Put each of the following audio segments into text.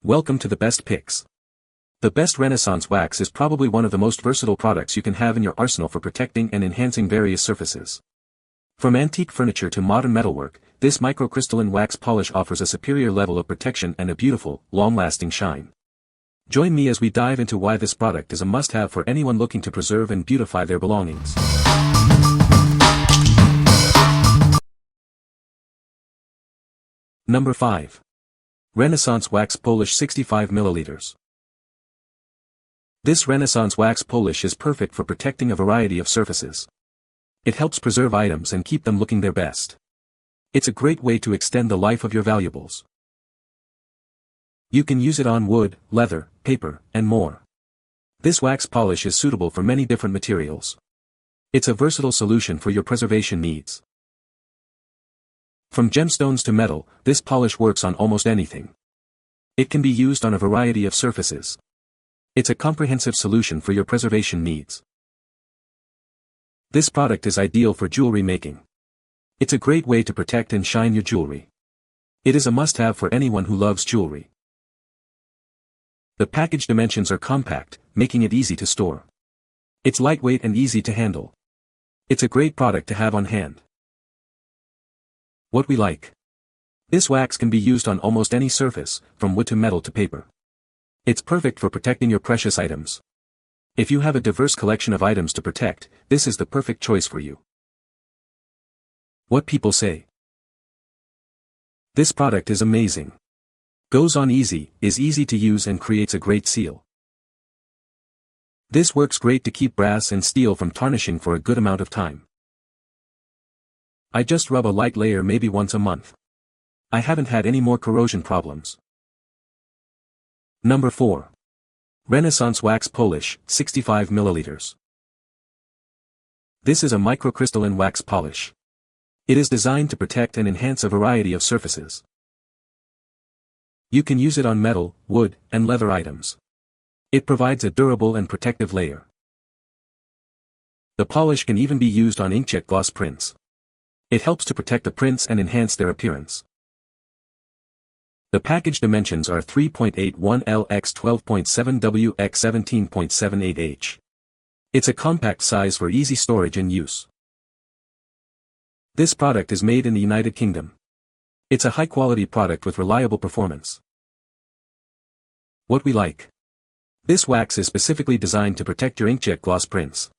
Welcome to the best picks. The best Renaissance wax is probably one of the most versatile products you can have in your arsenal for protecting and enhancing various surfaces. From antique furniture to modern metalwork, this microcrystalline wax polish offers a superior level of protection and a beautiful, long-lasting shine. Join me as we dive into why this product is a must-have for anyone looking to preserve and beautify their belongings. Number 5. Renaissance Wax Polish 65 ml. This Renaissance Wax Polish is perfect for protecting a variety of surfaces. It helps preserve items and keep them looking their best. It's a great way to extend the life of your valuables. You can use it on wood, leather, paper, and more. This wax polish is suitable for many different materials. It's a versatile solution for your preservation needs. From gemstones to metal, this polish works on almost anything. It can be used on a variety of surfaces. It's a comprehensive solution for your preservation needs. This product is ideal for jewelry making. It's a great way to protect and shine your jewelry. It is a must-have for anyone who loves jewelry. The package dimensions are compact, making it easy to store. It's lightweight and easy to handle. It's a great product to have on hand. What we like. This wax can be used on almost any surface, from wood to metal to paper. It's perfect for protecting your precious items. If you have a diverse collection of items to protect, this is the perfect choice for you. What people say. This product is amazing. Goes on easy, is easy to use and creates a great seal. This works great to keep brass and steel from tarnishing for a good amount of time. I just rub a light layer maybe once a month. I haven't had any more corrosion problems. Number 4. Renaissance Wax Polish, 65 ml. This is a microcrystalline wax polish. It is designed to protect and enhance a variety of surfaces. You can use it on metal, wood, and leather items. It provides a durable and protective layer. The polish can even be used on inkjet gloss prints. It helps to protect the prints and enhance their appearance. The package dimensions are 3.81 L x 12.7 W x 17.78 H. It's a compact size for easy storage and use. This product is made in the United Kingdom. It's a high-quality product with reliable performance. What we like. This wax is specifically designed to protect your inkjet gloss prints.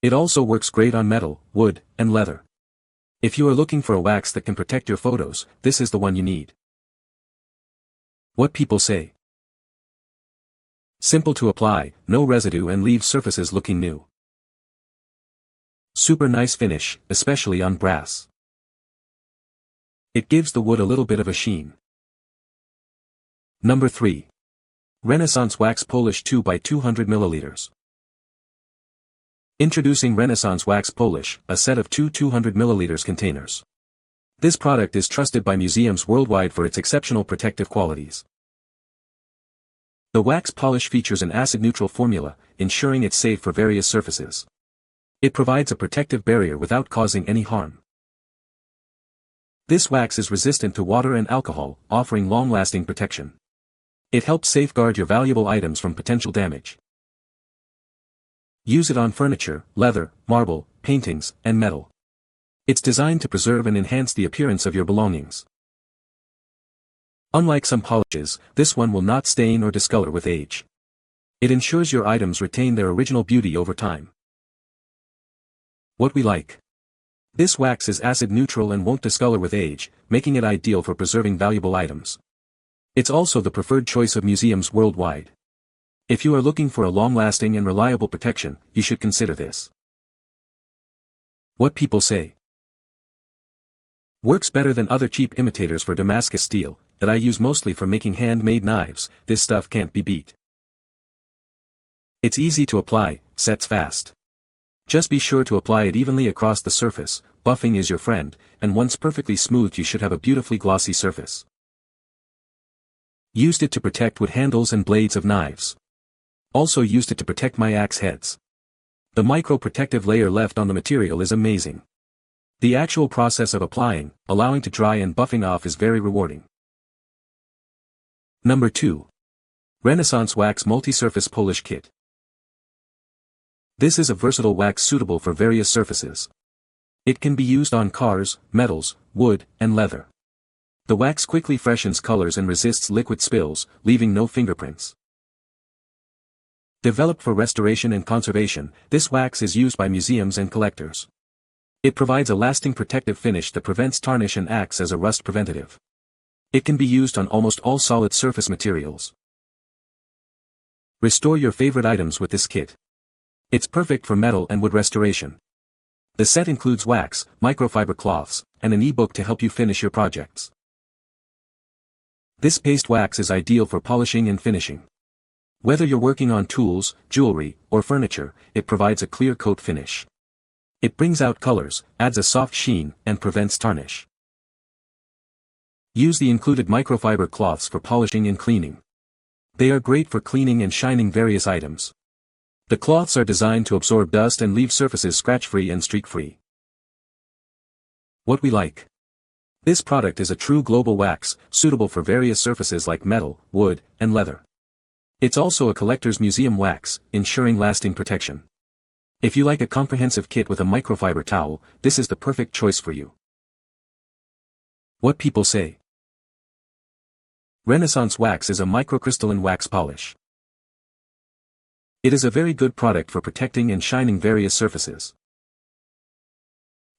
It also works great on metal, wood, and leather. If you are looking for a wax that can protect your photos, this is the one you need. What people say. Simple to apply, no residue and leaves surfaces looking new. Super nice finish, especially on brass. It gives the wood a little bit of a sheen. Number 3. Renaissance Wax Polish 2x200 ml. Introducing Renaissance Wax Polish, a set of two 200 ml containers. This product is trusted by museums worldwide for its exceptional protective qualities. The wax polish features an acid-neutral formula, ensuring it's safe for various surfaces. It provides a protective barrier without causing any harm. This wax is resistant to water and alcohol, offering long-lasting protection. It helps safeguard your valuable items from potential damage. Use it on furniture, leather, marble, paintings, and metal. It's designed to preserve and enhance the appearance of your belongings. Unlike some polishes, this one will not stain or discolor with age. It ensures your items retain their original beauty over time. What we like. This wax is acid neutral and won't discolor with age, making it ideal for preserving valuable items. It's also the preferred choice of museums worldwide. If you are looking for a long-lasting and reliable protection, you should consider this. What people say. Works better than other cheap imitators for Damascus steel, that I use mostly for making handmade knives. This stuff can't be beat. It's easy to apply, sets fast. Just be sure to apply it evenly across the surface, buffing is your friend, and once perfectly smoothed you should have a beautifully glossy surface. Used it to protect wood handles and blades of knives. Also used it to protect my axe heads. The micro-protective layer left on the material is amazing. The actual process of applying, allowing to dry and buffing off is very rewarding. Number 2. Renaissance Wax Multi-Surface Polish Kit. This is a versatile wax suitable for various surfaces. It can be used on cars, metals, wood, and leather. The wax quickly freshens colors and resists liquid spills, leaving no fingerprints. Developed for restoration and conservation, this wax is used by museums and collectors. It provides a lasting protective finish that prevents tarnish and acts as a rust preventative. It can be used on almost all solid surface materials. Restore your favorite items with this kit. It's perfect for metal and wood restoration. The set includes wax, microfiber cloths, and an e-book to help you finish your projects. This paste wax is ideal for polishing and finishing. Whether you're working on tools, jewelry, or furniture, it provides a clear coat finish. It brings out colors, adds a soft sheen, and prevents tarnish. Use the included microfiber cloths for polishing and cleaning. They are great for cleaning and shining various items. The cloths are designed to absorb dust and leave surfaces scratch-free and streak-free. What we like. This product is a true global wax, suitable for various surfaces like metal, wood, and leather. It's also a collector's museum wax, ensuring lasting protection. If you like a comprehensive kit with a microfiber towel, this is the perfect choice for you. What people say. Renaissance Wax is a microcrystalline wax polish. It is a very good product for protecting and shining various surfaces.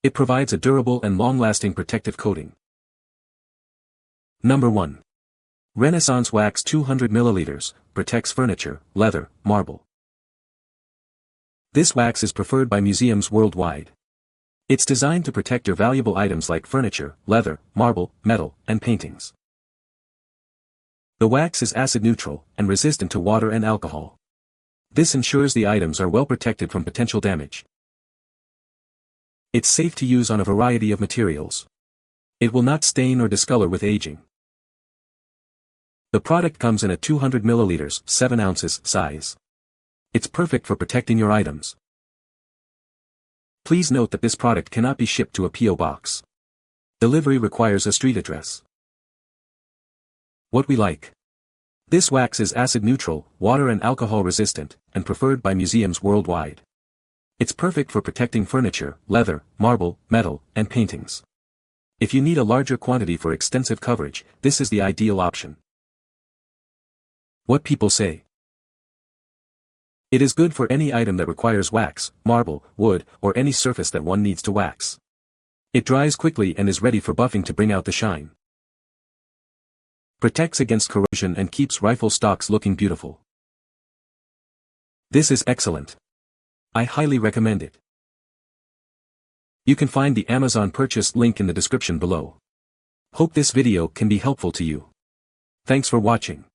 It provides a durable and long-lasting protective coating. Number 1. Renaissance Wax 200 ml, protects furniture, leather, marble. This wax is preferred by museums worldwide. It's designed to protect your valuable items like furniture, leather, marble, metal, and paintings. The wax is acid neutral and resistant to water and alcohol. This ensures the items are well protected from potential damage. It's safe to use on a variety of materials. It will not stain or discolor with aging. The product comes in a 200 ml, 7 ounces size. It's perfect for protecting your items. Please note that this product cannot be shipped to a P.O. box. Delivery requires a street address. What we like. This wax is acid neutral, water and alcohol resistant, and preferred by museums worldwide. It's perfect for protecting furniture, leather, marble, metal, and paintings. If you need a larger quantity for extensive coverage, this is the ideal option. What people say. It is good for any item that requires wax, marble, wood, or any surface that one needs to wax. It dries quickly and is ready for buffing to bring out the shine. Protects against corrosion and keeps rifle stocks looking beautiful. This is excellent. I highly recommend it. You can find the Amazon purchase link in the description below. Hope this video can be helpful to you. Thanks for watching.